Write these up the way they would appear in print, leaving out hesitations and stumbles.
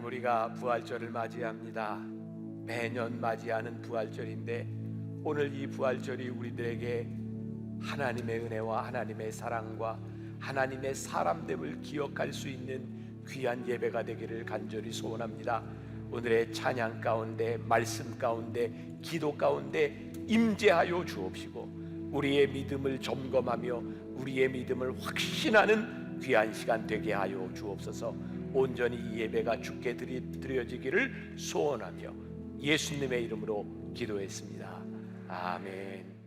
우리가 부활절을 맞이합니다. 매년 맞이하는 부활절인데 오늘 이 부활절이 우리들에게 하나님의 은혜와 하나님의 사랑과 하나님의 사람됨을 기억할 수 있는 귀한 예배가 되기를 간절히 소원합니다. 오늘의 찬양 가운데, 말씀 가운데, 기도 가운데 임재하여 주옵시고 우리의 믿음을 점검하며 우리의 믿음을 확신하는 귀한 시간 되게 하여 주옵소서. 온전히 이 예배가 주께 드려지기를 소원하며 예수님의 이름으로 기도했습니다. 아멘.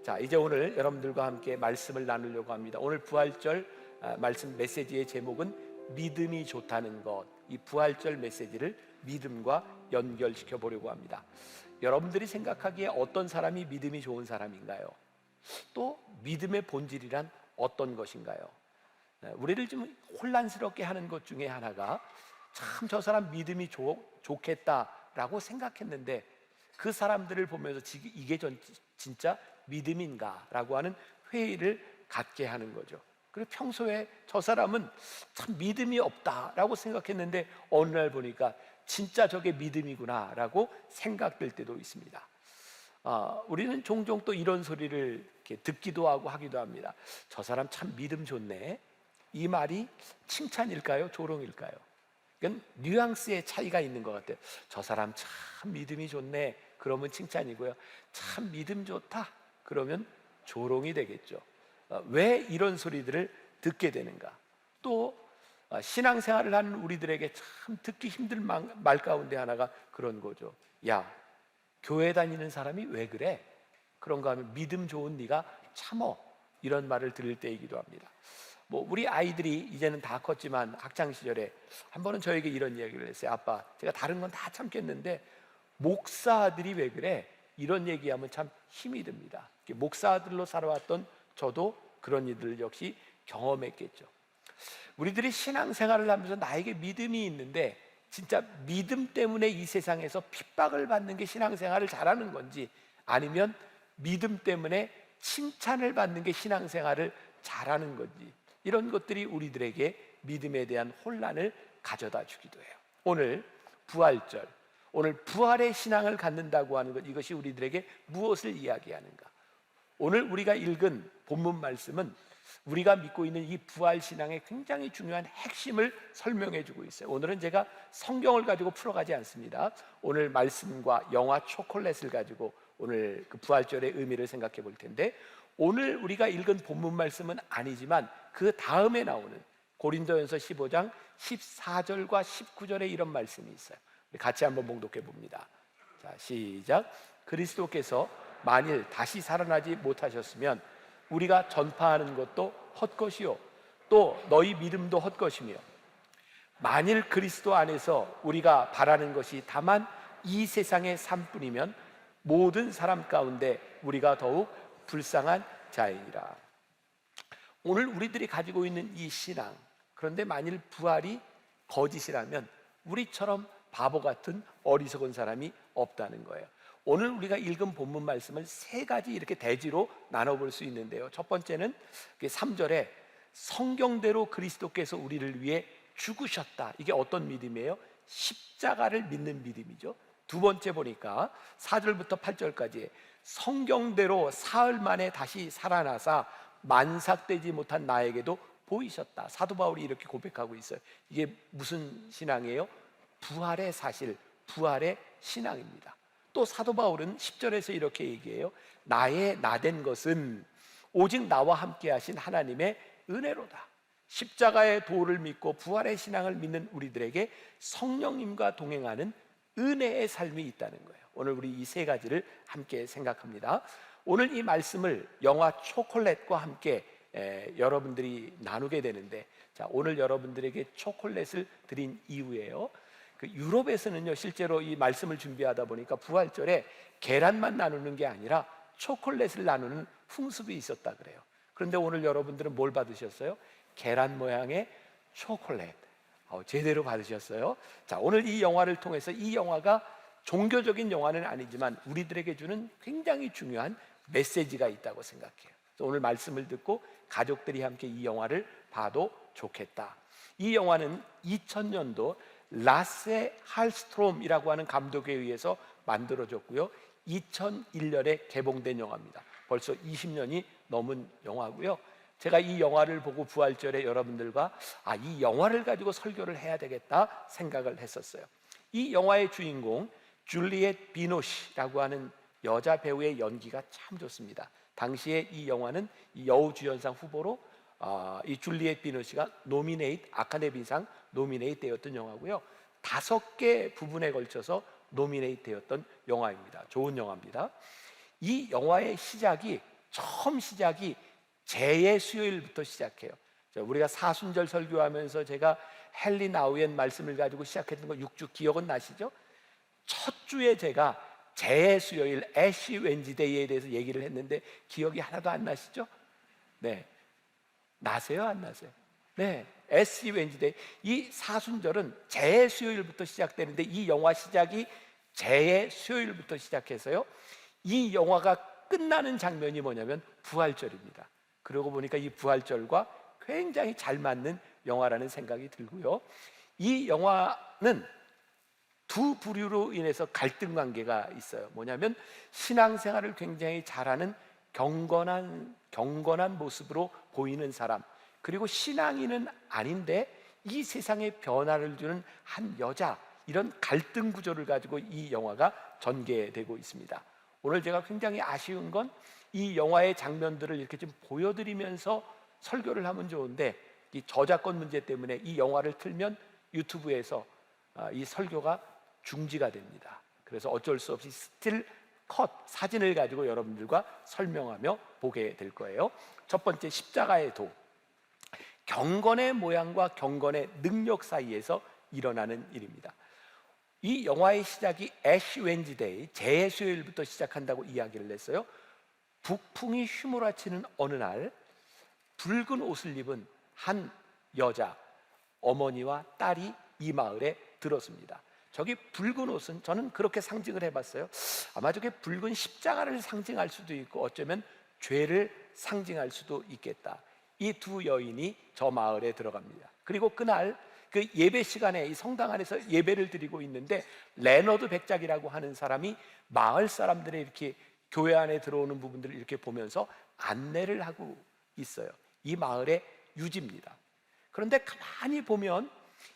자, 이제 오늘 여러분들과 함께 말씀을 나누려고 합니다. 오늘 부활절 말씀 메시지의 제목은 믿음이 좋다는 것. 이 부활절 메시지를 믿음과 연결시켜 보려고 합니다. 여러분들이 생각하기에 어떤 사람이 믿음이 좋은 사람인가요? 또 믿음의 본질이란 어떤 것인가요? 우리를 좀 혼란스럽게 하는 것 중에 하나가 참 저 사람 믿음이 좋겠다라고 생각했는데 그 사람들을 보면서 이게 진짜 믿음인가? 라고 하는 회의를 갖게 하는 거죠. 그리고 평소에 저 사람은 참 믿음이 없다라고 생각했는데 어느 날 보니까 진짜 저게 믿음이구나 라고 생각될 때도 있습니다. 우리는 종종 또 이런 소리를 이렇게 듣기도 하고 하기도 합니다. 저 사람 참 믿음 좋네. 이 말이 칭찬일까요? 조롱일까요? 이건 뉘앙스의 차이가 있는 것 같아요. 저 사람 참 믿음이 좋네. 그러면 칭찬이고요. 참 믿음 좋다. 그러면 조롱이 되겠죠. 왜 이런 소리들을 듣게 되는가? 또 신앙생활을 하는 우리들에게 참 듣기 힘든 말 가운데 하나가 그런 거죠. 야, 교회 다니는 사람이 왜 그래? 그런가 하면 믿음 좋은 네가 참어. 이런 말을 들을 때이기도 합니다. 우리 아이들이 이제는 다 컸지만 학창 시절에 한 번은 저에게 이런 이야기를 했어요. 아빠, 제가 다른 건 다 참겠는데 목사들이 왜 그래? 이런 얘기하면 참 힘이 듭니다. 목사들로 살아왔던 저도 그런 일들 역시 경험했겠죠. 우리들이 신앙생활을 하면서 나에게 믿음이 있는데 진짜 믿음 때문에 이 세상에서 핍박을 받는 게 신앙생활을 잘하는 건지 아니면 믿음 때문에 칭찬을 받는 게 신앙생활을 잘하는 건지 이런 것들이 우리들에게 믿음에 대한 혼란을 가져다 주기도 해요. 오늘 부활절, 오늘 부활의 신앙을 갖는다고 하는 것, 이것이 우리들에게 무엇을 이야기하는가? 오늘 우리가 읽은 본문 말씀은 우리가 믿고 있는 이 부활 신앙의 굉장히 중요한 핵심을 설명해 주고 있어요. 오늘은 제가 성경을 가지고 풀어가지 않습니다. 오늘 말씀과 영화 초콜릿을 가지고 오늘 그 부활절의 의미를 생각해 볼 텐데, 오늘 우리가 읽은 본문 말씀은 아니지만 그 다음에 나오는 고린도전서 15장 14절과 19절에 이런 말씀이 있어요. 같이 한번 봉독해 봅니다. 자, 시작. 그리스도께서 만일 다시 살아나지 못하셨으면 우리가 전파하는 것도 헛것이요 또 너희 믿음도 헛것이며, 만일 그리스도 안에서 우리가 바라는 것이 다만 이 세상의 삶뿐이면 모든 사람 가운데 우리가 더욱 불쌍한 자이니라. 오늘 우리들이 가지고 있는 이 신앙, 그런데 만일 부활이 거짓이라면 우리처럼 바보 같은 어리석은 사람이 없다는 거예요. 오늘 우리가 읽은 본문 말씀을 세 가지 이렇게 대지로 나눠볼 수 있는데요. 첫 번째는 3절에 성경대로 그리스도께서 우리를 위해 죽으셨다. 이게 어떤 믿음이에요? 십자가를 믿는 믿음이죠. 두 번째 보니까 4절부터 8절까지 성경대로 사흘 만에 다시 살아나사 만삭되지 못한 나에게도 보이셨다. 사도 바울이 이렇게 고백하고 있어요. 이게 무슨 신앙이에요? 부활의 사실, 부활의 신앙입니다. 또 사도 바울은 10절에서 이렇게 얘기해요. 나의 나된 것은 오직 나와 함께 하신 하나님의 은혜로다. 십자가의 도를 믿고 부활의 신앙을 믿는 우리들에게 성령님과 동행하는 은혜의 삶이 있다는 거예요. 오늘 우리 이 세 가지를 함께 생각합니다. 오늘 이 말씀을 영화 초콜릿과 함께 여러분들이 나누게 되는데, 자, 오늘 여러분들에게 초콜릿을 드린 이유예요. 유럽에서는요, 실제로 이 말씀을 준비하다 보니까 부활절에 계란만 나누는 게 아니라 초콜릿을 나누는 풍습이 있었다 그래요. 그런데 오늘 여러분들은 뭘 받으셨어요? 계란 모양의 초콜릿. 제대로 받으셨어요. 자, 오늘 이 영화를 통해서, 이 영화가 종교적인 영화는 아니지만 우리들에게 주는 굉장히 중요한 메시지가 있다고 생각해요. 그래서 오늘 말씀을 듣고 가족들이 함께 이 영화를 봐도 좋겠다. 이 영화는 2000년도 라세 할스트롬이라고 하는 감독에 의해서 만들어졌고요, 2001년에 개봉된 영화입니다. 벌써 20년이 넘은 영화고요. 제가 이 영화를 보고 부활절에 여러분들과 이 영화를 가지고 설교를 해야 되겠다 생각을 했었어요. 이 영화의 주인공 줄리엣 비노시라고 하는 여자 배우의 연기가 참 좋습니다. 당시에 이 영화는 이 여우주연상 후보로 이 줄리엣 비노시가 아카데미상 노미네이트 되었던 영화고요, 5개 부분에 걸쳐서 노미네이트 되었던 영화입니다. 좋은 영화입니다. 이 영화의 처음 시작이 재의 수요일부터 시작해요. 우리가 사순절 설교하면서 제가 헨리 나우엔 말씀을 가지고 시작했던 거 6주 기억은 나시죠? 첫 주에 제가 재의 수요일, 애쉬 웬즈데이에 대해서 얘기를 했는데 기억이 하나도 안 나시죠? 네, 나세요? 안 나세요? 네, 애쉬 웬즈데이. 이 사순절은 재의 수요일부터 시작되는데 이 영화 시작이 재의 수요일부터 시작해서요, 이 영화가 끝나는 장면이 뭐냐면 부활절입니다. 그러고 보니까 이 부활절과 굉장히 잘 맞는 영화라는 생각이 들고요, 이 영화는 두 부류로 인해서 갈등 관계가 있어요. 뭐냐면 신앙생활을 굉장히 잘하는 경건한 모습으로 보이는 사람, 그리고 신앙인은 아닌데 이 세상에 변화를 주는 한 여자, 이런 갈등 구조를 가지고 이 영화가 전개되고 있습니다. 오늘 제가 굉장히 아쉬운 건 이 영화의 장면들을 이렇게 좀 보여드리면서 설교를 하면 좋은데, 이 저작권 문제 때문에 이 영화를 틀면 유튜브에서 이 설교가 중지가 됩니다. 그래서 어쩔 수 없이 스틸 컷 사진을 가지고 여러분들과 설명하며 보게 될 거예요. 첫 번째, 십자가의 도. 경건의 모양과 경건의 능력 사이에서 일어나는 일입니다. 이 영화의 시작이 애쉬 웬즈데이, 재의 수요일부터 시작한다고 이야기를 했어요. 북풍이 휘몰아치는 어느 날 붉은 옷을 입은 한 여자, 어머니와 딸이 이 마을에 들었습니다. 저기 붉은 옷은 저는 그렇게 상징을 해봤어요. 아마 저게 붉은 십자가를 상징할 수도 있고 어쩌면 죄를 상징할 수도 있겠다. 이 두 여인이 저 마을에 들어갑니다. 그리고 그날 그 예배 시간에 이 성당 안에서 예배를 드리고 있는데 레너드 백작이라고 하는 사람이 마을 사람들의 이렇게 교회 안에 들어오는 부분들을 이렇게 보면서 안내를 하고 있어요. 이 마을의 유지입니다. 그런데 가만히 보면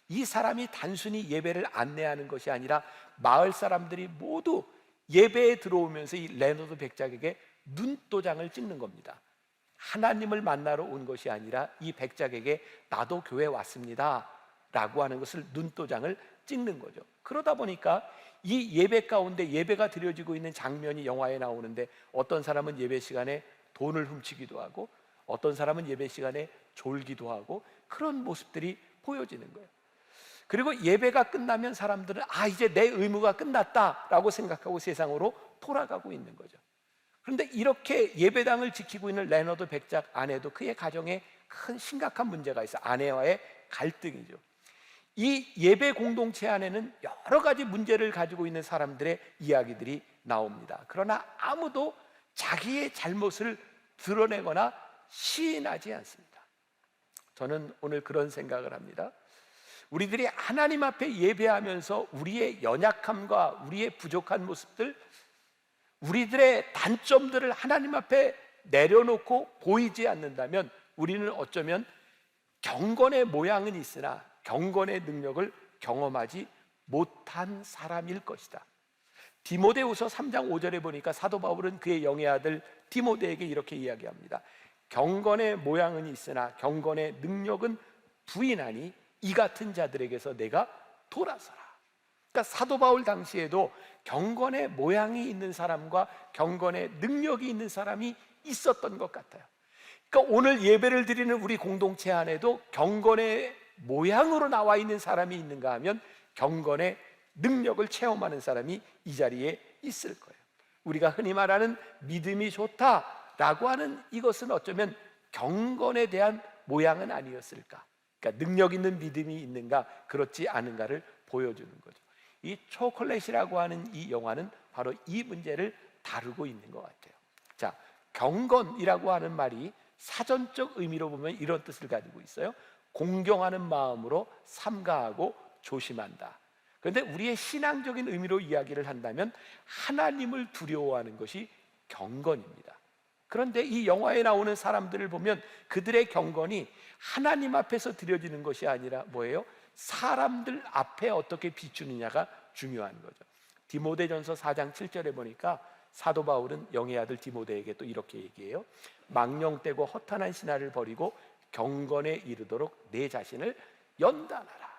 이 사람이 단순히 예배를 안내하는 것이 아니라 마을 사람들이 모두 예배에 들어오면서 이 레너드 백작에게 눈도장을 찍는 겁니다. 하나님을 만나러 온 것이 아니라 이 백작에게 나도 교회 왔습니다 라고 하는 것을 눈도장을 찍는 거죠. 그러다 보니까 이 예배 가운데 예배가 드려지고 있는 장면이 영화에 나오는데, 어떤 사람은 예배 시간에 돈을 훔치기도 하고 어떤 사람은 예배 시간에 졸기도 하고 그런 모습들이 보여지는 거예요. 그리고 예배가 끝나면 사람들은 이제 내 의무가 끝났다라고 생각하고 세상으로 돌아가고 있는 거죠. 그런데 이렇게 예배당을 지키고 있는 레너드 백작 아내도 그의 가정에 큰 심각한 문제가 있어요. 아내와의 갈등이죠. 이 예배 공동체 안에는 여러 가지 문제를 가지고 있는 사람들의 이야기들이 나옵니다. 그러나 아무도 자기의 잘못을 드러내거나 시인하지 않습니다. 저는 오늘 그런 생각을 합니다. 우리들이 하나님 앞에 예배하면서 우리의 연약함과 우리의 부족한 모습들, 우리들의 단점들을 하나님 앞에 내려놓고 보이지 않는다면 우리는 어쩌면 경건의 모양은 있으나 경건의 능력을 경험하지 못한 사람일 것이다. 디모데후서 3장 5절에 보니까 사도 바울은 그의 영의 아들 디모데에게 이렇게 이야기합니다. 경건의 모양은 있으나 경건의 능력은 부인하니 이 같은 자들에게서 내가 돌아서라. 그러니까 사도 바울 당시에도 경건의 모양이 있는 사람과 경건의 능력이 있는 사람이 있었던 것 같아요. 그러니까 오늘 예배를 드리는 우리 공동체 안에도 경건의 모양으로 나와 있는 사람이 있는가 하면 경건의 능력을 체험하는 사람이 이 자리에 있을 거예요. 우리가 흔히 말하는 믿음이 좋다라고 하는 이것은 어쩌면 경건에 대한 모양은 아니었을까? 그러니까 능력 있는 믿음이 있는가 그렇지 않은가를 보여주는 거죠. 이 초콜릿이라고 하는 이 영화는 바로 이 문제를 다루고 있는 것 같아요. 자, 경건이라고 하는 말이 사전적 의미로 보면 이런 뜻을 가지고 있어요. 공경하는 마음으로 삼가하고 조심한다. 그런데 우리의 신앙적인 의미로 이야기를 한다면 하나님을 두려워하는 것이 경건입니다. 그런데 이 영화에 나오는 사람들을 보면 그들의 경건이 하나님 앞에서 드려지는 것이 아니라 뭐예요? 사람들 앞에 어떻게 비추느냐가 중요한 거죠. 디모데전서 4장 7절에 보니까 사도 바울은 영의 아들 디모데에게 또 이렇게 얘기해요. 망령되고 허탄한 신화를 버리고 경건에 이르도록 내 자신을 연단하라.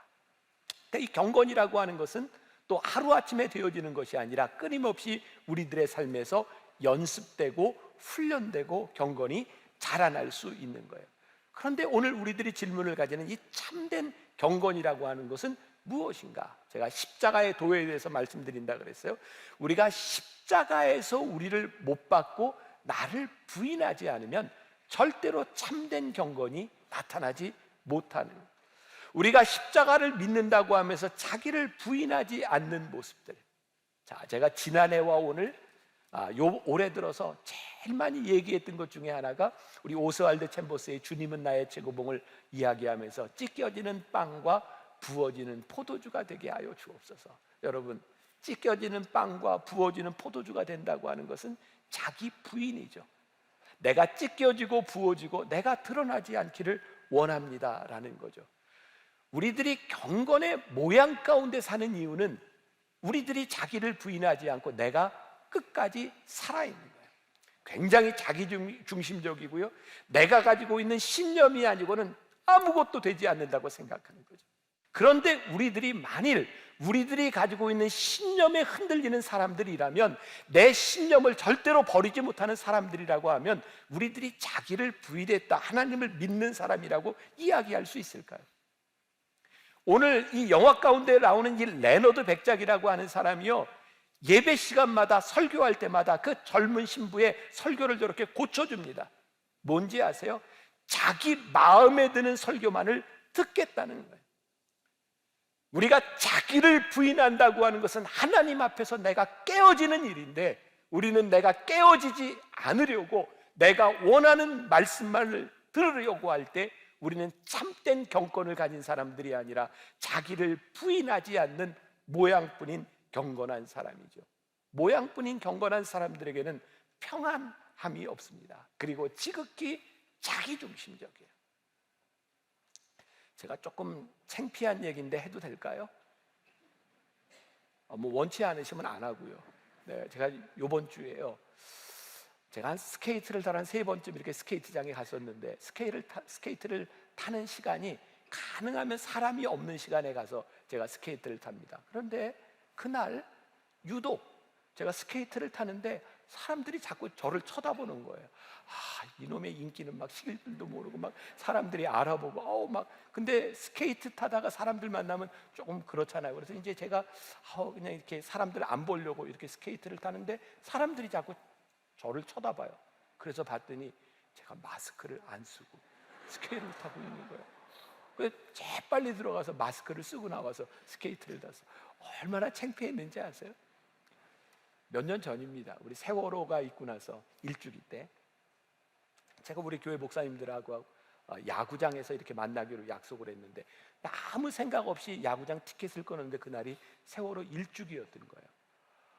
그러니까 이 경건이라고 하는 것은 또 하루아침에 되어지는 것이 아니라 끊임없이 우리들의 삶에서 연습되고 훈련되고 경건이 자라날 수 있는 거예요. 그런데 오늘 우리들이 질문을 가지는 이 참된 경건이라고 하는 것은 무엇인가? 제가 십자가의 도에 대해서 말씀드린다 그랬어요. 우리가 십자가에서 우리를 못 받고 나를 부인하지 않으면 절대로 참된 경건이 나타나지 못하는, 우리가 십자가를 믿는다고 하면서 자기를 부인하지 않는 모습들. 자, 제가 지난해와 오늘 올해 들어서 제일 많이 얘기했던 것 중에 하나가 우리 오스왈드 챔버스의 주님은 나의 최고봉을 이야기하면서 찢겨지는 빵과 부어지는 포도주가 되게 하여 주옵소서. 여러분, 찢겨지는 빵과 부어지는 포도주가 된다고 하는 것은 자기 부인이죠. 내가 찢겨지고 부어지고 내가 드러나지 않기를 원합니다라는 거죠. 우리들이 경건의 모양 가운데 사는 이유는 우리들이 자기를 부인하지 않고 내가 끝까지 살아있는 거예요. 굉장히 자기 중심적이고요, 내가 가지고 있는 신념이 아니고는 아무것도 되지 않는다고 생각하는 거죠. 그런데 우리들이 만일 우리들이 가지고 있는 신념에 흔들리는 사람들이라면, 내 신념을 절대로 버리지 못하는 사람들이라고 하면 우리들이 자기를 부인했다, 하나님을 믿는 사람이라고 이야기할 수 있을까요? 오늘 이 영화 가운데 나오는 이 레너드 백작이라고 하는 사람이요, 예배 시간마다 설교할 때마다 그 젊은 신부의 설교를 저렇게 고쳐줍니다. 뭔지 아세요? 자기 마음에 드는 설교만을 듣겠다는 거예요. 우리가 자기를 부인한다고 하는 것은 하나님 앞에서 내가 깨어지는 일인데, 우리는 내가 깨어지지 않으려고 내가 원하는 말씀만을 들으려고 할 때 우리는 참된 경건을 가진 사람들이 아니라 자기를 부인하지 않는 모양뿐인 경건한 사람이죠. 모양뿐인 경건한 사람들에게는 평안함이 없습니다. 그리고 지극히 자기중심적이에요. 제가 조금 창피한 얘기인데 해도 될까요? 뭐 원치 않으시면 안 하고요. 네, 제가 이번 주에요, 제가 한 스케이트를 한 3번쯤 이렇게 스케이트장에 갔었는데, 스케이트를 타는 시간이 가능하면 사람이 없는 시간에 가서 제가 스케이트를 탑니다. 그런데 그날 유독 제가 스케이트를 타는데 사람들이 자꾸 저를 쳐다보는 거예요. 이놈의 인기는 막 식을 줄도 모르고 막 사람들이 알아보고 근데 스케이트 타다가 사람들 만나면 조금 그렇잖아요. 그래서 이제 제가 그냥 이렇게 사람들 안 보려고 이렇게 스케이트를 타는데 사람들이 자꾸 저를 쳐다봐요. 그래서 봤더니 제가 마스크를 안 쓰고 스케이트를 타고 있는 거예요. 그래서 재빨리 들어가서 마스크를 쓰고 나와서 스케이트를 탔어요. 얼마나 창피했는지 아세요? 몇 년 전입니다. 우리 세월호가 있고 나서 일주기 때 제가 우리 교회 목사님들하고 야구장에서 이렇게 만나기로 약속을 했는데 아무 생각 없이 야구장 티켓을 끊었는데 그날이 세월호 일주기였던 거예요.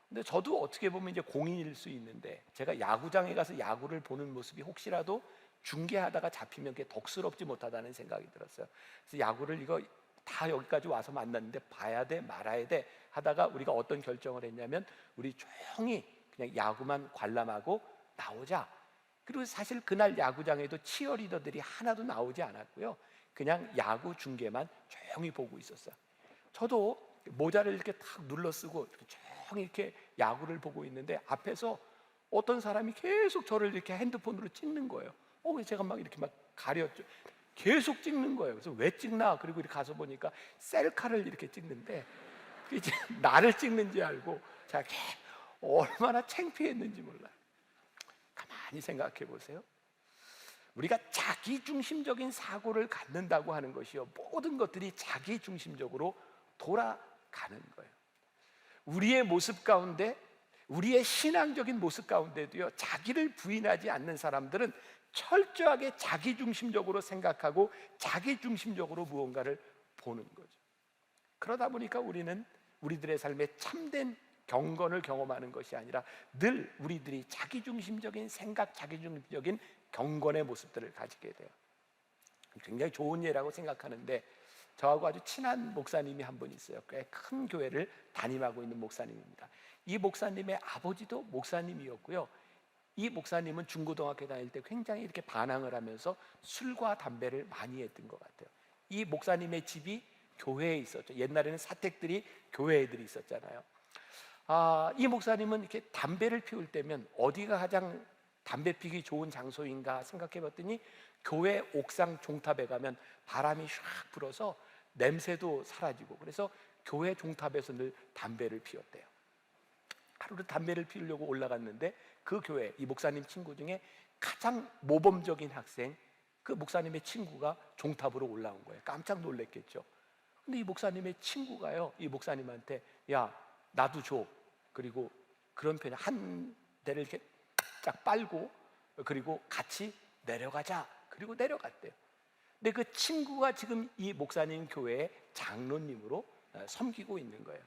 근데 저도 어떻게 보면 이제 공인일 수 있는데, 제가 야구장에 가서 야구를 보는 모습이 혹시라도 중계하다가 잡히면 그게 덕스럽지 못하다는 생각이 들었어요. 그래서 야구를 이거 다 여기까지 와서 만났는데 봐야 돼 말아야 돼 하다가 우리가 어떤 결정을 했냐면, 우리 조용히 그냥 야구만 관람하고 나오자. 그리고 사실 그날 야구장에도 치어리더들이 하나도 나오지 않았고요, 그냥 야구 중계만 조용히 보고 있었어요. 저도 모자를 이렇게 탁 눌러 쓰고 이렇게 조용히 이렇게 야구를 보고 있는데 앞에서 어떤 사람이 계속 저를 이렇게 핸드폰으로 찍는 거예요. 그래서 제가 막 이렇게 막 가렸죠. 계속 찍는 거예요. 그래서 왜 찍나? 그리고 이렇게 가서 보니까 셀카를 이렇게 찍는데 이제 나를 찍는지 알고 제가 얼마나 창피했는지 몰라요. 가만히 생각해 보세요. 우리가 자기중심적인 사고를 갖는다고 하는 것이요, 모든 것들이 자기중심적으로 돌아가는 거예요. 우리의 모습 가운데, 우리의 신앙적인 모습 가운데도요, 자기를 부인하지 않는 사람들은 철저하게 자기중심적으로 생각하고 자기중심적으로 무언가를 보는 거죠. 그러다 보니까 우리는 우리들의 삶에 참된 경건을 경험하는 것이 아니라 늘 우리들이 자기중심적인 생각, 자기중심적인 경건의 모습들을 가지게 돼요. 굉장히 좋은 예라고 생각하는데, 저하고 아주 친한 목사님이 한 분 있어요. 꽤 큰 교회를 담임하고 있는 목사님입니다. 이 목사님의 아버지도 목사님이었고요, 이 목사님은 중고등학교 다닐 때 굉장히 이렇게 반항을 하면서 술과 담배를 많이 했던 것 같아요. 이 목사님의 집이 교회에 있었죠. 옛날에는 사택들이 교회들이 있었잖아요. 이 목사님은 이렇게 담배를 피울 때면 어디가 가장 담배 피기 좋은 장소인가 생각해 봤더니, 교회 옥상 종탑에 가면 바람이 샥 불어서 냄새도 사라지고, 그래서 교회 종탑에서 늘 담배를 피웠대요. 하루를 담배를 피우려고 올라갔는데, 그 교회, 이 목사님 친구 중에 가장 모범적인 학생, 그 목사님의 친구가 종탑으로 올라온 거예요. 깜짝 놀랐겠죠. 근데 이 목사님의 친구가요, 이 목사님한테 야, 나도 줘. 그리고 그런 편에 한 대를 이렇게 쫙 빨고, 그리고 같이 내려가자. 그리고 내려갔대요. 근데 그 친구가 지금 이 목사님 교회의 장로님으로 섬기고 있는 거예요.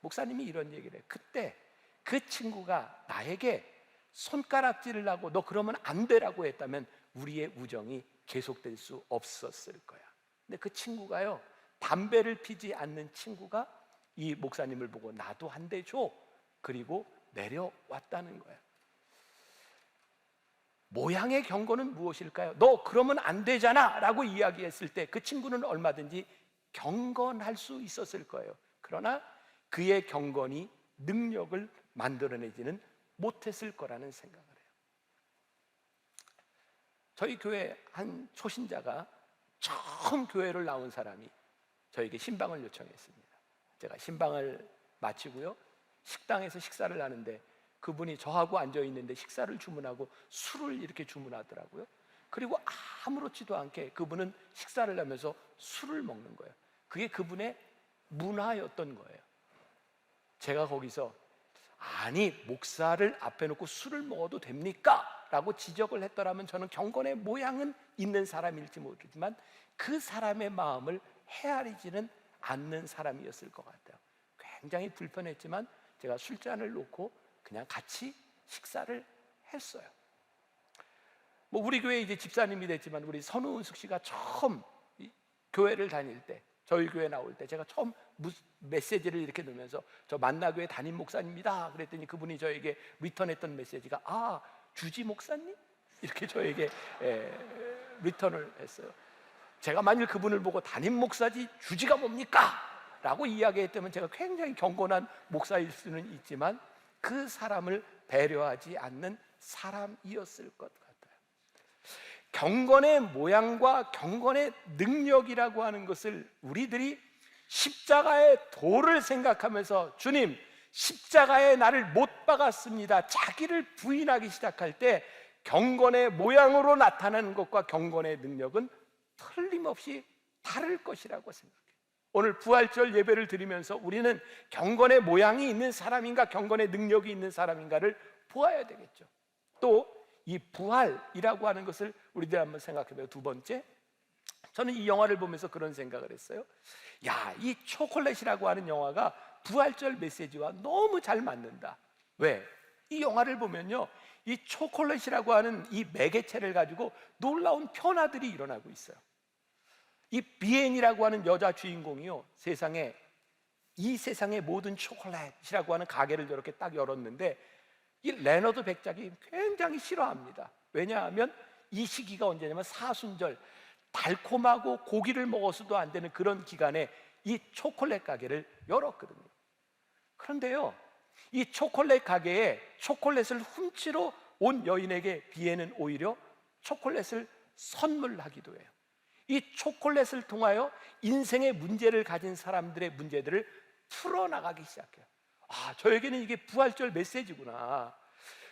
목사님이 이런 얘기를 해요. 그때 그 친구가 나에게 손가락질을 하고 너 그러면 안 되라고 했다면 우리의 우정이 계속될 수 없었을 거야. 근데 그 친구가요, 담배를 피지 않는 친구가 이 목사님을 보고 나도 한 대 줘. 그리고 내려왔다는 거예요. 모양의 경건은 무엇일까요? 너 그러면 안 되잖아 라고 이야기했을 때 그 친구는 얼마든지 경건할 수 있었을 거예요. 그러나 그의 경건이 능력을 만들어내지는 못했을 거라는 생각을 해요. 저희 교회 한 초신자가 처음 교회를 나온 사람이 저에게 신방을 요청했습니다. 제가 신방을 마치고요, 식당에서 식사를 하는데 그분이 저하고 앉아 있는데 식사를 주문하고 술을 이렇게 주문하더라고요. 그리고 아무렇지도 않게 그분은 식사를 하면서 술을 먹는 거예요. 그게 그분의 문화였던 거예요. 제가 거기서 아니, 목사를 앞에 놓고 술을 먹어도 됩니까? 라고 지적을 했더라면 저는 경건의 모양은 있는 사람일지 모르지만 그 사람의 마음을 헤아리지는 않는 사람이었을 것 같아요. 굉장히 불편했지만 제가 술잔을 놓고 그냥 같이 식사를 했어요. 우리 교회 이제 집사님이 됐지만 우리 선우은숙 씨가 처음 교회를 다닐 때, 저희 교회 나올 때 제가 처음 메시지를 이렇게 넣으면서 저 만나교회 담임 목사님입니다 그랬더니 그분이 저에게 리턴했던 메시지가 주지 목사님? 이렇게 저에게 리턴을 했어요. 제가 만일 그분을 보고 담임 목사지 주지가 뭡니까? 라고 이야기했다면 제가 굉장히 경건한 목사일 수는 있지만 그 사람을 배려하지 않는 사람이었을 것 같아요. 경건의 모양과 경건의 능력이라고 하는 것을 우리들이 십자가의 도를 생각하면서 주님, 십자가에 나를 못 박았습니다, 자기를 부인하기 시작할 때 경건의 모양으로 나타나는 것과 경건의 능력은 틀림없이 다를 것이라고 생각해요. 오늘 부활절 예배를 드리면서 우리는 경건의 모양이 있는 사람인가, 경건의 능력이 있는 사람인가를 보아야 되겠죠. 또 이 부활이라고 하는 것을 우리들 한번 생각해봐요. 두 번째, 저는 이 영화를 보면서 그런 생각을 했어요. 이 초콜릿이라고 하는 영화가 부활절 메시지와 너무 잘 맞는다. 왜? 이 영화를 보면요, 이 초콜릿이라고 하는 이 매개체를 가지고 놀라운 변화들이 일어나고 있어요. 이 비엔이라고 하는 여자 주인공이요, 이 세상의 모든 초콜릿이라고 하는 가게를 이렇게 딱 열었는데 이 레너드 백작이 굉장히 싫어합니다. 왜냐하면 이 시기가 언제냐면 사순절, 달콤하고 고기를 먹어서도 안 되는 그런 기간에 이 초콜릿 가게를 열었거든요. 그런데요, 이 초콜릿 가게에 초콜릿을 훔치러 온 여인에게 비엔은 오히려 초콜릿을 선물하기도 해요. 이 초콜릿을 통하여 인생의 문제를 가진 사람들의 문제들을 풀어나가기 시작해요. 아, 저에게는 이게 부활절 메시지구나.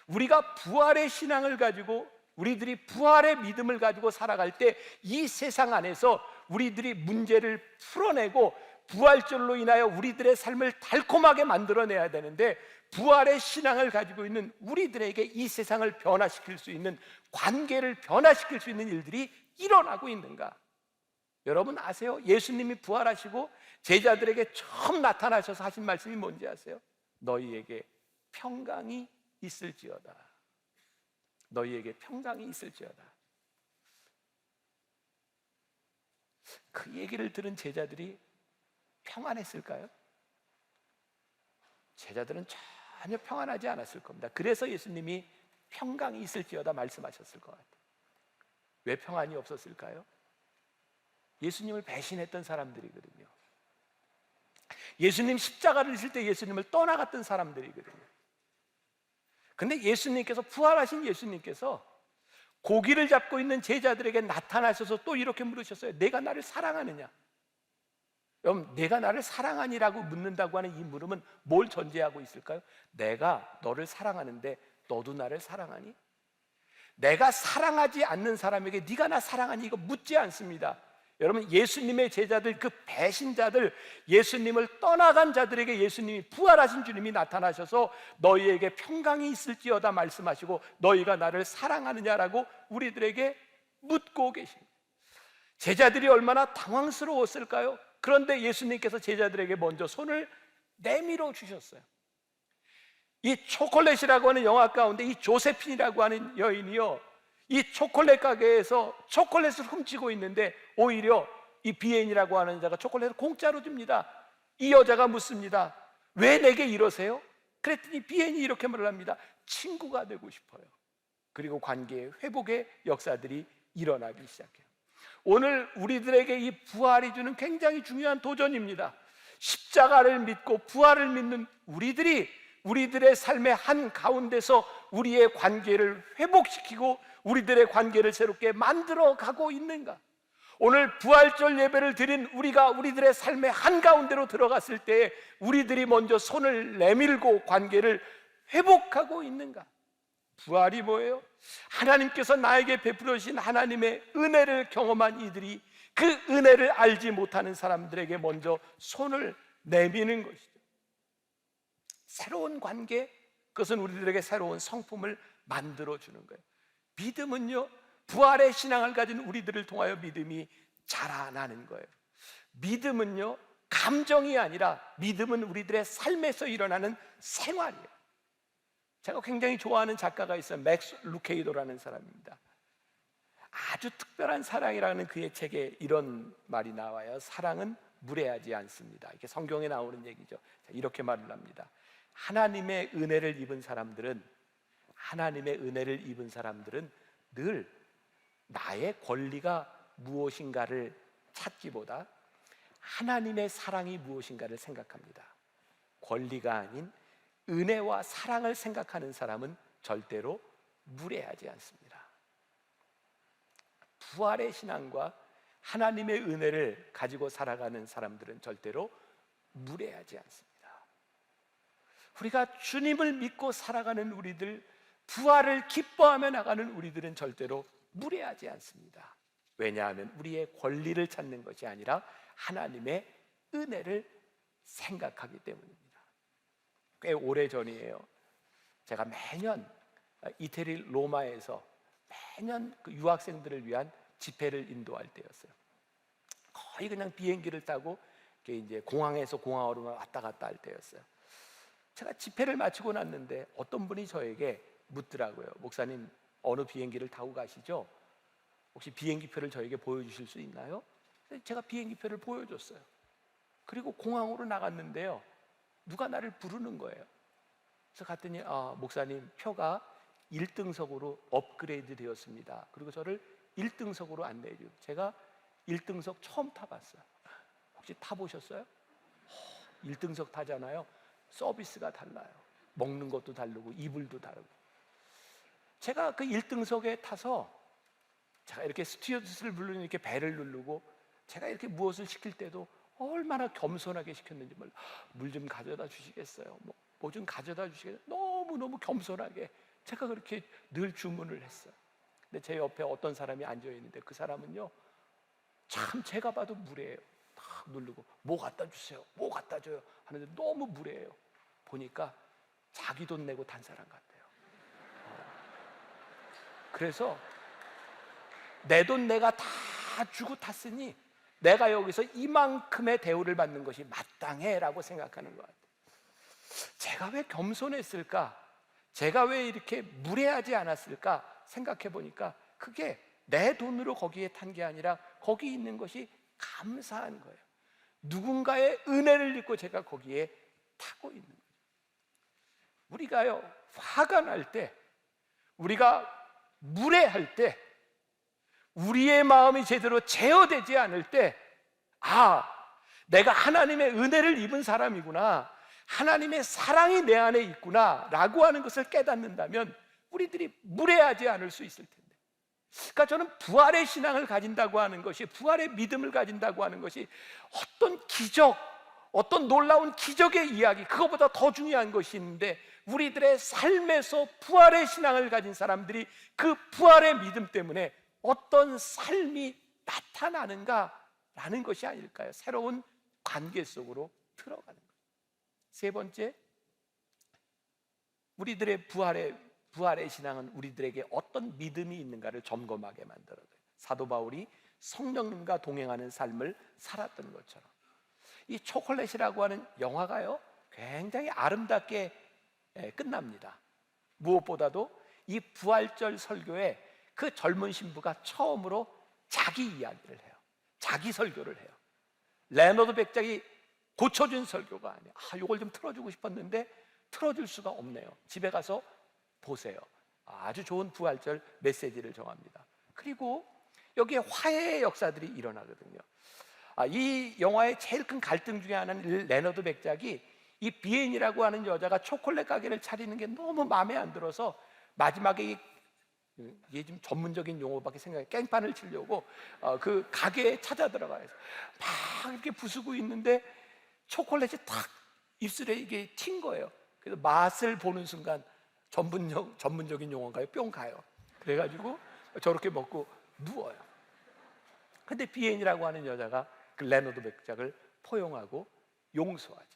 우리가 부활의 신앙을 가지고, 우리들이 부활의 믿음을 가지고 살아갈 때 이 세상 안에서 우리들이 문제를 풀어내고 부활절로 인하여 우리들의 삶을 달콤하게 만들어내야 되는데, 부활의 신앙을 가지고 있는 우리들에게 이 세상을 변화시킬 수 있는, 관계를 변화시킬 수 있는 일들이 일어나고 있는가? 여러분 아세요? 예수님이 부활하시고 제자들에게 처음 나타나셔서 하신 말씀이 뭔지 아세요? 너희에게 평강이 있을지어다. 너희에게 평강이 있을지어다. 그 얘기를 들은 제자들이 평안했을까요? 제자들은 전혀 평안하지 않았을 겁니다. 그래서 예수님이 평강이 있을지어다 말씀하셨을 것 같아요. 왜 평안이 없었을까요? 예수님을 배신했던 사람들이거든요. 예수님 십자가를 질 때 예수님을 떠나갔던 사람들이거든요. 근데 예수님께서, 부활하신 예수님께서 고기를 잡고 있는 제자들에게 나타나셔서 또 이렇게 물으셨어요. 내가 나를 사랑하느냐? 여러분, 내가 나를 사랑하니라고 묻는다고 하는 이 물음은 뭘 전제하고 있을까요? 내가 너를 사랑하는데 너도 나를 사랑하니? 내가 사랑하지 않는 사람에게 네가 나 사랑하니 이거 묻지 않습니다. 여러분, 예수님의 제자들, 그 배신자들, 예수님을 떠나간 자들에게 예수님이, 부활하신 주님이 나타나셔서 너희에게 평강이 있을지어다 말씀하시고 너희가 나를 사랑하느냐라고 우리들에게 묻고 계십니다. 제자들이 얼마나 당황스러웠을까요? 그런데 예수님께서 제자들에게 먼저 손을 내밀어 주셨어요. 이 초콜릿이라고 하는 영화 가운데 이 조세핀이라고 하는 여인이요, 이 초콜릿 가게에서 초콜릿을 훔치고 있는데 오히려 이 비엔이라고 하는 자가 초콜릿을 공짜로 줍니다. 이 여자가 묻습니다. 왜 내게 이러세요? 그랬더니 비엔이 이렇게 말을 합니다. 친구가 되고 싶어요. 그리고 관계의 회복의 역사들이 일어나기 시작해요. 오늘 우리들에게 이 부활이 주는 굉장히 중요한 도전입니다. 십자가를 믿고 부활을 믿는 우리들이 우리들의 삶의 한 가운데서 우리의 관계를 회복시키고 우리들의 관계를 새롭게 만들어 가고 있는가? 오늘 부활절 예배를 드린 우리가 우리들의 삶의 한 가운데로 들어갔을 때 우리들이 먼저 손을 내밀고 관계를 회복하고 있는가? 부활이 뭐예요? 하나님께서 나에게 베풀어 주신 하나님의 은혜를 경험한 이들이 그 은혜를 알지 못하는 사람들에게 먼저 손을 내미는 것이죠. 새로운 관계, 그것은 우리들에게 새로운 성품을 만들어주는 거예요. 믿음은요, 부활의 신앙을 가진 우리들을 통하여 믿음이 자라나는 거예요. 믿음은요, 감정이 아니라 믿음은 우리들의 삶에서 일어나는 생활이에요. 제가 굉장히 좋아하는 작가가 있어요. 맥스 루케이도라는 사람입니다. 아주 특별한 사랑이라는 그의 책에 이런 말이 나와요. 사랑은 무례하지 않습니다. 이게 성경에 나오는 얘기죠. 이렇게 말을 합니다. 하나님의 은혜를 입은 사람들은 늘 나의 권리가 무엇인가를 찾기보다 하나님의 사랑이 무엇인가를 생각합니다. 권리가 아닌 은혜와 사랑을 생각하는 사람은 절대로 무례하지 않습니다. 부활의 신앙과 하나님의 은혜를 가지고 살아가는 사람들은 절대로 무례하지 않습니다. 우리가 주님을 믿고 살아가는 우리들, 부활을 기뻐하며 나가는 우리들은 절대로 무례하지 않습니다. 왜냐하면 우리의 권리를 찾는 것이 아니라 하나님의 은혜를 생각하기 때문입니다. 꽤 오래전이에요. 제가 매년 이태리 로마에서 매년 그 유학생들을 위한 집회를 인도할 때였어요. 거의 그냥 비행기를 타고 이제 공항에서 공항으로 왔다 갔다 할 때였어요. 제가 집회를 마치고 났는데 어떤 분이 저에게 묻더라고요. 목사님, 어느 비행기를 타고 가시죠? 혹시 비행기표를 저에게 보여주실 수 있나요? 제가 비행기표를 보여줬어요. 그리고 공항으로 나갔는데요, 누가 나를 부르는 거예요. 그래서 갔더니 목사님, 표가 1등석으로 업그레이드 되었습니다. 그리고 저를 1등석으로 안내해 주고, 제가 1등석 처음 타봤어요. 혹시 타보셨어요? 1등석 타잖아요. 서비스가 달라요. 먹는 것도 다르고 이불도 다르고. 제가 그 1등석에 타서 제가 이렇게 스튜어디스를 부르는 이렇게 벨을 누르고 제가 이렇게 무엇을 시킬 때도 얼마나 겸손하게 시켰는지 몰라. 물 좀 가져다 주시겠어요? 뭐 좀 가져다 주시겠어요? 너무너무 겸손하게 제가 그렇게 늘 주문을 했어요. 근데 제 옆에 어떤 사람이 앉아 있는데 그 사람은요, 참 제가 봐도 무례해요. 탁 누르고 뭐 갖다 주세요, 뭐 갖다 줘요 하는데 너무 무례해요. 보니까 자기 돈 내고 탄 사람 같아요. 그래서 내 돈 내가 다 주고 탔으니 내가 여기서 이만큼의 대우를 받는 것이 마땅해라고 생각하는 것 같아요. 제가 왜 겸손했을까? 제가 왜 이렇게 무례하지 않았을까? 생각해 보니까 그게 내 돈으로 거기에 탄 게 아니라 거기 있는 것이 감사한 거예요. 누군가의 은혜를 입고 제가 거기에 타고 있는 거예요. 우리가요, 화가 날 때, 우리가 무례할 때, 우리의 마음이 제대로 제어되지 않을 때, 내가 하나님의 은혜를 입은 사람이구나, 하나님의 사랑이 내 안에 있구나 라고 하는 것을 깨닫는다면 우리들이 무례하지 않을 수 있을 텐데, 그러니까 저는 부활의 신앙을 가진다고 하는 것이, 부활의 믿음을 가진다고 하는 것이 어떤 기적, 어떤 놀라운 기적의 이야기, 그것보다 더 중요한 것이 있는데, 우리들의 삶에서 부활의 신앙을 가진 사람들이 그 부활의 믿음 때문에 어떤 삶이 나타나는가라는 것이 아닐까요? 새로운 관계 속으로 들어가는 거예요. 세 번째, 우리들의 부활의 신앙은 우리들에게 어떤 믿음이 있는가를 점검하게 만들어요. 사도 바울이 성령님과 동행하는 삶을 살았던 것처럼, 이 초콜릿이라고 하는 영화가요, 굉장히 아름답게 끝납니다. 무엇보다도 이 부활절 설교에 그 젊은 신부가 처음으로 자기 이야기를 해요. 자기 설교를 해요. 레너드 백작이 고쳐준 설교가 아니에요. 이걸 좀 틀어주고 싶었는데 틀어줄 수가 없네요. 집에 가서 보세요. 아주 좋은 부활절 메시지를 정합니다. 그리고 여기에 화해의 역사들이 일어나거든요. 이 영화의 제일 큰 갈등 중에 하나는 레너드 백작이 이 비엔이라고 하는 여자가 초콜릿 가게를 차리는 게 너무 마음에 안 들어서 마지막에 이게 좀 전문적인 용어밖에 생각해, 깽판을 치려고 그 가게에 찾아 들어가요. 막 이렇게 부수고 있는데 초콜릿이 탁 입술에 이게 튄 거예요. 그래서 맛을 보는 순간 전문적인 용어인가요? 뿅 가요. 그래가지고 저렇게 먹고 누워요. 근데 비엔이라고 하는 여자가 그 레너드 백작을 포용하고 용서하죠.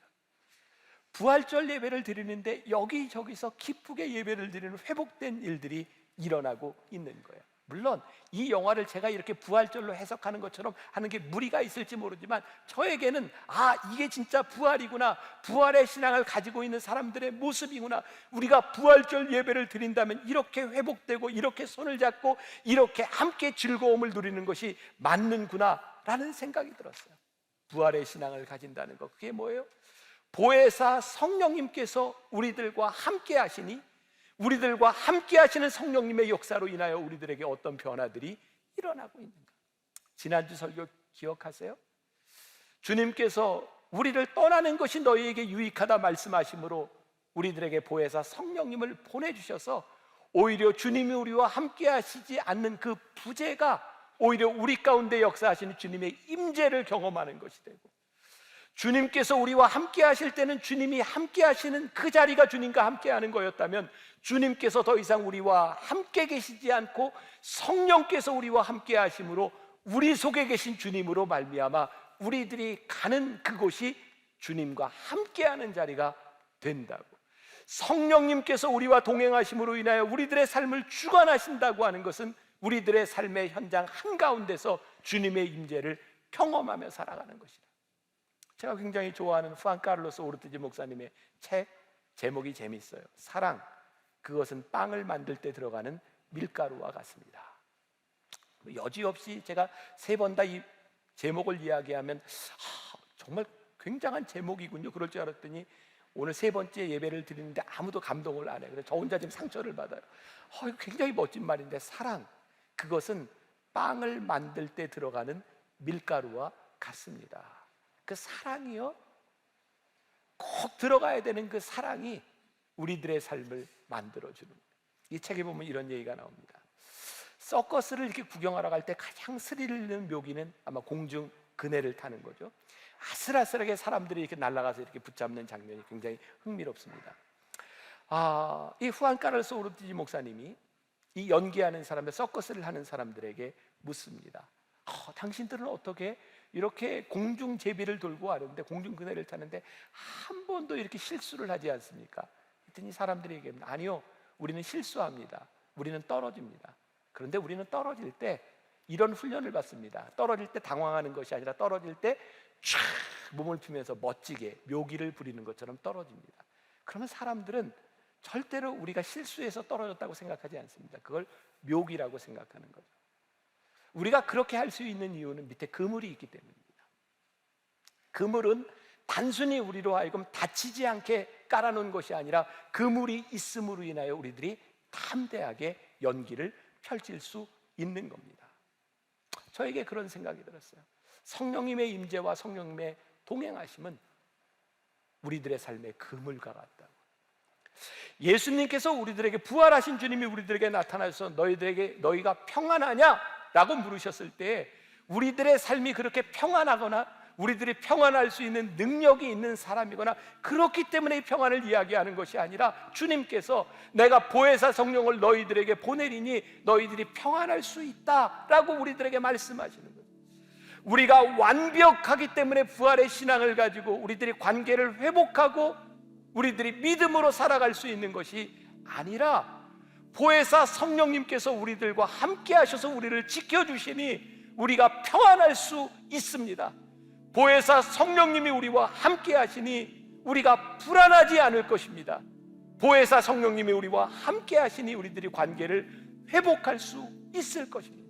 부활절 예배를 드리는데 여기저기서 기쁘게 예배를 드리는 회복된 일들이 일어나고 있는 거예요. 물론 이 영화를 제가 이렇게 부활절로 해석하는 것처럼 하는 게 무리가 있을지 모르지만, 저에게는 이게 진짜 부활이구나, 부활의 신앙을 가지고 있는 사람들의 모습이구나, 우리가 부활절 예배를 드린다면 이렇게 회복되고 이렇게 손을 잡고 이렇게 함께 즐거움을 누리는 것이 맞는구나 라는 생각이 들었어요. 부활의 신앙을 가진다는 것, 그게 뭐예요? 보혜사 성령님께서 우리들과 함께 하시니, 우리들과 함께 하시는 성령님의 역사로 인하여 우리들에게 어떤 변화들이 일어나고 있는가. 지난주 설교 기억하세요? 주님께서 우리를 떠나는 것이 너희에게 유익하다 말씀하심으로 우리들에게 보혜사 성령님을 보내주셔서 오히려 주님이 우리와 함께 하시지 않는 그 부재가 오히려 우리 가운데 역사하시는 주님의 임재를 경험하는 것이 되고, 주님께서 우리와 함께 하실 때는 주님이 함께 하시는 그 자리가 주님과 함께 하는 거였다면, 주님께서 더 이상 우리와 함께 계시지 않고 성령께서 우리와 함께 하심으로 우리 속에 계신 주님으로 말미암아 우리들이 가는 그곳이 주님과 함께하는 자리가 된다고. 성령님께서 우리와 동행하심으로 인하여 우리들의 삶을 주관하신다고 하는 것은 우리들의 삶의 현장 한가운데서 주님의 임재를 경험하며 살아가는 것이다. 제가 굉장히 좋아하는 후안 카를로스 오르티지 목사님의 책 제목이 재밌어요. 사랑, 그것은 빵을 만들 때 들어가는 밀가루와 같습니다. 여지없이 제가 세 번 다 이 제목을 이야기하면 정말 굉장한 제목이군요, 그럴 줄 알았더니 오늘 세 번째 예배를 드리는데 아무도 감동을 안 해요. 그래서 저 혼자 지금 상처를 받아요. 이거 굉장히 멋진 말인데, 사랑, 그것은 빵을 만들 때 들어가는 밀가루와 같습니다. 그 사랑이요, 꼭 들어가야 되는 그 사랑이 우리들의 삶을 만들어주는 거예요. 이 책에 보면 이런 얘기가 나옵니다. 서커스를 이렇게 구경하러 갈 때 가장 스릴 있는 묘기는 아마 공중 그네를 타는 거죠. 아슬아슬하게 사람들이 이렇게 날아가서 이렇게 붙잡는 장면이 굉장히 흥미롭습니다. 이 후안 카를로스 오르티지 목사님이 이 연기하는 사람들, 서커스를 하는 사람들에게 묻습니다. 당신들은 어떻게 이렇게 공중 제비를 돌고 하는데, 공중 그네를 타는데 한 번도 이렇게 실수를 하지 않습니까? 그랬더니 사람들이 얘기합니다. 아니요, 우리는 실수합니다. 우리는 떨어집니다. 그런데 우리는 떨어질 때 이런 훈련을 받습니다. 떨어질 때 당황하는 것이 아니라 떨어질 때 쫙 몸을 펴면서 멋지게 묘기를 부리는 것처럼 떨어집니다. 그러면 사람들은 절대로 우리가 실수해서 떨어졌다고 생각하지 않습니다. 그걸 묘기라고 생각하는 거죠. 우리가 그렇게 할 수 있는 이유는 밑에 그물이 있기 때문입니다. 그물은 단순히 우리로 하여금 다치지 않게 깔아놓은 것이 아니라 그물이 있음으로 인하여 우리들이 담대하게 연기를 펼칠 수 있는 겁니다. 저에게 그런 생각이 들었어요. 성령님의 임재와 성령님의 동행하심은 우리들의 삶의 그물과 같다고. 예수님께서 우리들에게, 부활하신 주님이 우리들에게 나타나셔서 너희가 평안하냐? 라고 물으셨을 때 우리들의 삶이 그렇게 평안하거나 우리들이 평안할 수 있는 능력이 있는 사람이거나 그렇기 때문에 이 평안을 이야기하는 것이 아니라, 주님께서 내가 보혜사 성령을 너희들에게 보내리니 너희들이 평안할 수 있다라고 우리들에게 말씀하시는 거예요. 우리가 완벽하기 때문에 부활의 신앙을 가지고 우리들이 관계를 회복하고 우리들이 믿음으로 살아갈 수 있는 것이 아니라, 보혜사 성령님께서 우리들과 함께 하셔서 우리를 지켜주시니 우리가 평안할 수 있습니다. 보혜사 성령님이 우리와 함께 하시니 우리가 불안하지 않을 것입니다. 보혜사 성령님이 우리와 함께 하시니 우리들이 관계를 회복할 수 있을 것입니다.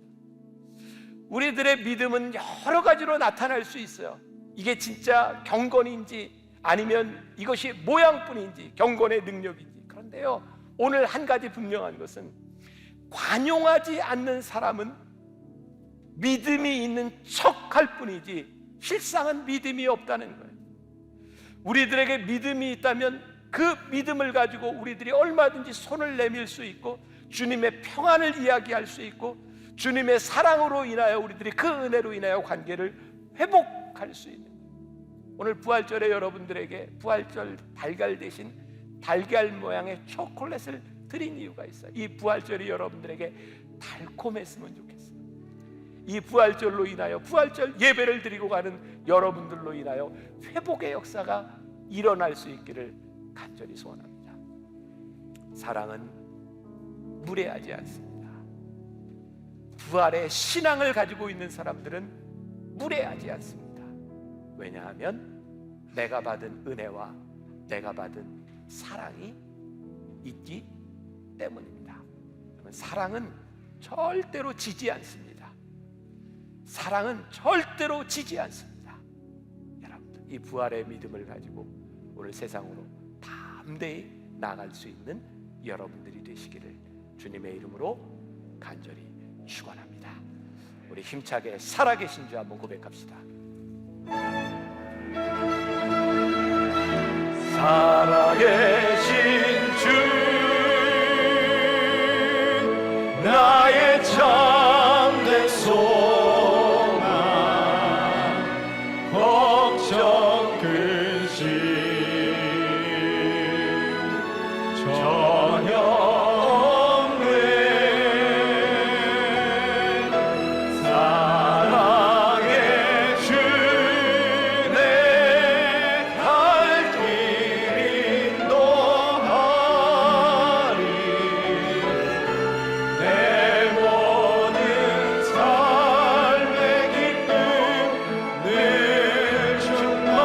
우리들의 믿음은 여러 가지로 나타날 수 있어요. 이게 진짜 경건인지 아니면 이것이 모양뿐인지, 경건의 능력인지. 그런데요, 오늘 한 가지 분명한 것은 관용하지 않는 사람은 믿음이 있는 척할 뿐이지 실상은 믿음이 없다는 거예요. 우리들에게 믿음이 있다면 그 믿음을 가지고 우리들이 얼마든지 손을 내밀 수 있고 주님의 평안을 이야기할 수 있고 주님의 사랑으로 인하여 우리들이 그 은혜로 인하여 관계를 회복할 수 있는 거예요. 오늘 부활절에 여러분들에게 부활절 달걀 대신 달걀 모양의 초콜릿을 드린 이유가 있어요. 이 부활절이 여러분들에게 달콤했으면 좋겠어요. 이 부활절로 인하여, 부활절 예배를 드리고 가는 여러분들로 인하여 회복의 역사가 일어날 수 있기를 간절히 소원합니다. 사랑은 무례하지 않습니다. 부활의 신앙을 가지고 있는 사람들은 무례하지 않습니다. 왜냐하면 내가 받은 은혜와 내가 받은 사랑이 있기 때문입니다. 사랑은 절대로 지지 않습니다. 사랑은 절대로 지지 않습니다. 여러분들, 이 부활의 믿음을 가지고 오늘 세상으로 담대히 나아갈 수 있는 여러분들이 되시기를 주님의 이름으로 간절히 축원합니다. 우리 힘차게 살아계신 주 한번 고백합시다. 살아계신 주, 나의 참된 소망, 걱정 근심 전혀 없네. 사랑의 주, 내 갈 길 인도하리. 내 모든 삶의 기쁨 늘 충만하리.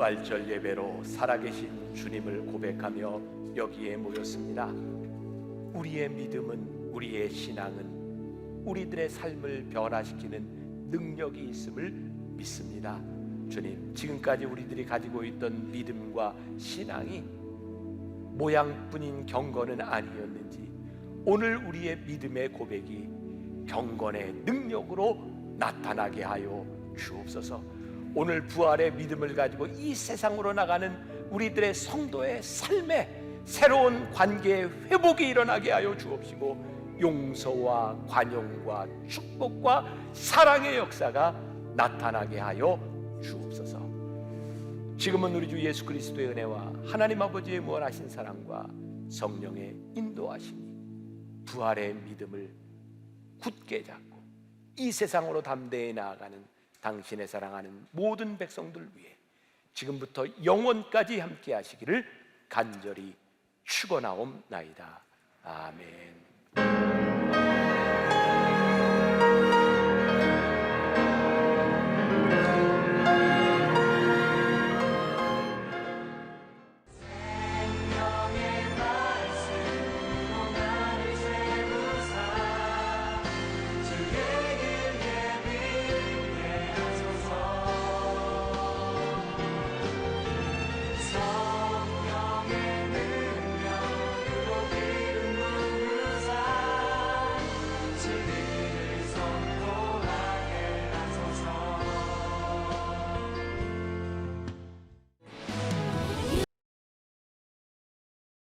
부활절 예배로 살아계신 주님을 고백하며 여기에 모였습니다. 우리의 믿음은, 우리의 신앙은 우리들의 삶을 변화시키는 능력이 있음을 믿습니다. 주님, 지금까지 우리들이 가지고 있던 믿음과 신앙이 모양뿐인 경건은 아니었는지 오늘 우리의 믿음의 고백이 경건의 능력으로 나타나게 하여 주옵소서. 오늘 부활의 믿음을 가지고 이 세상으로 나가는 우리들의 성도의 삶에 새로운 관계의 회복이 일어나게 하여 주옵시고, 용서와 관용과 축복과 사랑의 역사가 나타나게 하여 주옵소서. 지금은 우리 주 예수 그리스도의 은혜와 하나님 아버지의 무한하신 사랑과 성령의 인도하심이 부활의 믿음을 굳게 잡고 이 세상으로 담대히 나아가는 당신의 사랑하는 모든 백성들 위해 지금부터 영원까지 함께 하시기를 간절히 축원하옵나이다. 아멘.